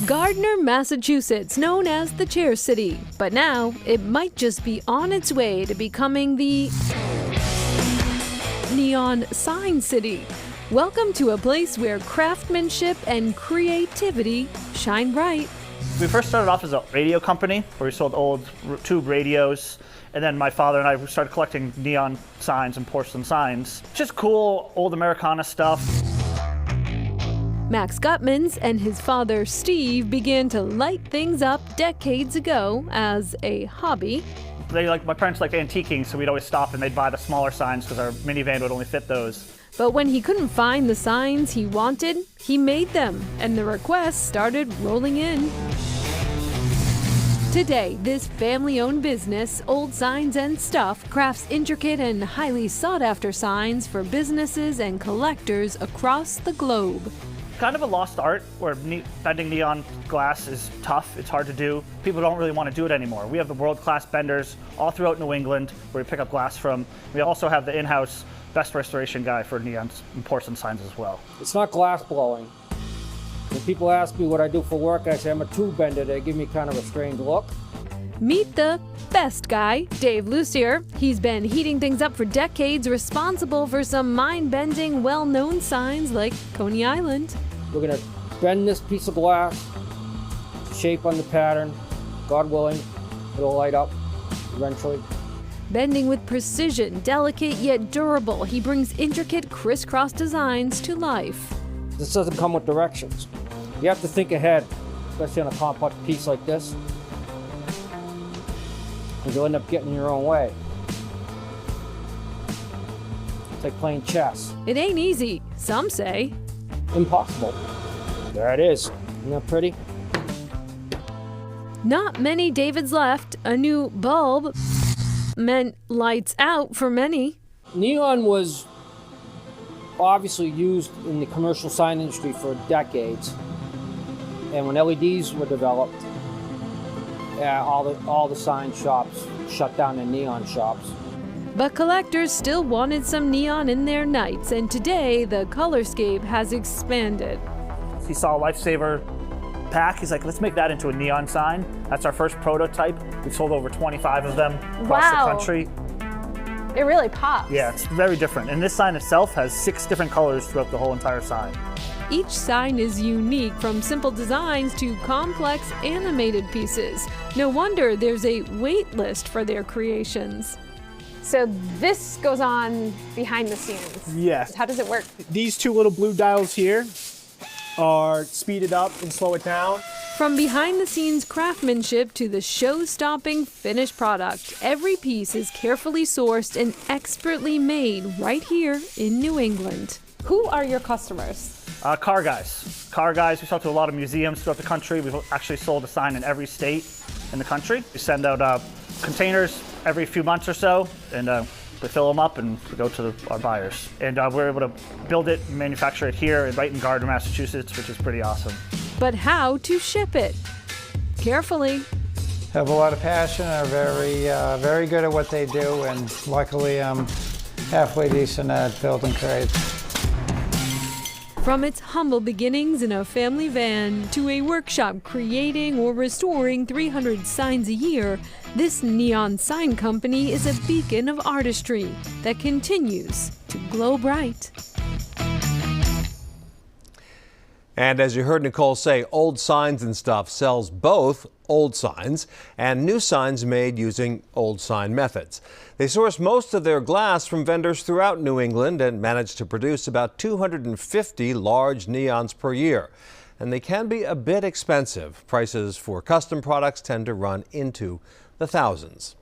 Gardner, Massachusetts, known as the Chair City, but now it might just be on its way to becoming the Neon Sign City. Welcome to a place where craftsmanship and creativity shine bright. We first started off as a radio company where we sold old tube radios, and then my father and I started collecting neon signs and porcelain signs. Just cool old Americana stuff. Max Gutmans and his father Steve began to light things up decades ago as a hobby. My parents liked antiquing, so we'd always stop and they'd buy the smaller signs because our minivan would only fit those. But when he couldn't find the signs he wanted, he made them, and the requests started rolling in. Today, this family-owned business, Old Signs and Stuff, crafts intricate and highly sought-after signs for businesses and collectors across the globe. Kind of a lost art where bending neon glass is tough, it's hard to do. People don't really want to do it anymore. We have the world-class benders all throughout New England where we pick up glass from. We also have the in-house best restoration guy for neon and porcelain signs as well. It's not glass blowing. When people ask me what I do for work, I say I'm a tube bender. They give me kind of a strange look. Meet the best guy, Dave Lucier. He's been heating things up for decades, responsible for some mind-bending, well-known signs like Coney Island. We're going to bend this piece of glass, shape on the pattern. God willing, it'll light up eventually. Bending with precision, delicate yet durable, he brings intricate crisscross designs to life. This doesn't come with directions. You have to think ahead, especially on a complex piece like this. And you'll end up getting in your own way. It's like playing chess. It ain't easy, some say. Impossible. There it is. Isn't that pretty? Not many Davids left. A new bulb meant lights out for many. Neon was obviously used in the commercial sign industry for decades. And when LEDs were developed, all the sign shops shut down their neon shops. But collectors still wanted some neon in their nights, and today the colorscape has expanded. He saw a Lifesaver pack. He's like, let's make that into a neon sign. That's our first prototype. We've sold over 25 of them across the country. It really pops. Yeah, it's very different. And this sign itself has 6 different colors throughout the whole entire sign. Each sign is unique, from simple designs to complex animated pieces. No wonder there's a wait list for their creations. So this goes on behind the scenes. Yes. How does it work? These 2 little blue dials here are speed it up and slow it down. From behind-the-scenes craftsmanship to the show-stopping finished product, every piece is carefully sourced and expertly made right here in New England. Who are your customers? Car guys. Car guys, we sell to a lot of museums throughout the country. We've actually sold a sign in every state in the country. We send out containers every few months or so, and we fill them up and we go to our buyers. And we're able to build it and manufacture it here right in Gardner, Massachusetts, which is pretty awesome. But how to ship it? Carefully. Have a lot of passion, are very good at what they do, and luckily I'm halfway decent at building crates. From its humble beginnings in a family van to a workshop creating or restoring 300 signs a year, this neon sign company is a beacon of artistry that continues to glow bright. And as you heard Nicole say, Old Signs and Stuff sells both old signs and new signs made using old sign methods. They source most of their glass from vendors throughout New England and manage to produce about 250 large neons per year. And they can be a bit expensive. Prices for custom products tend to run into the thousands.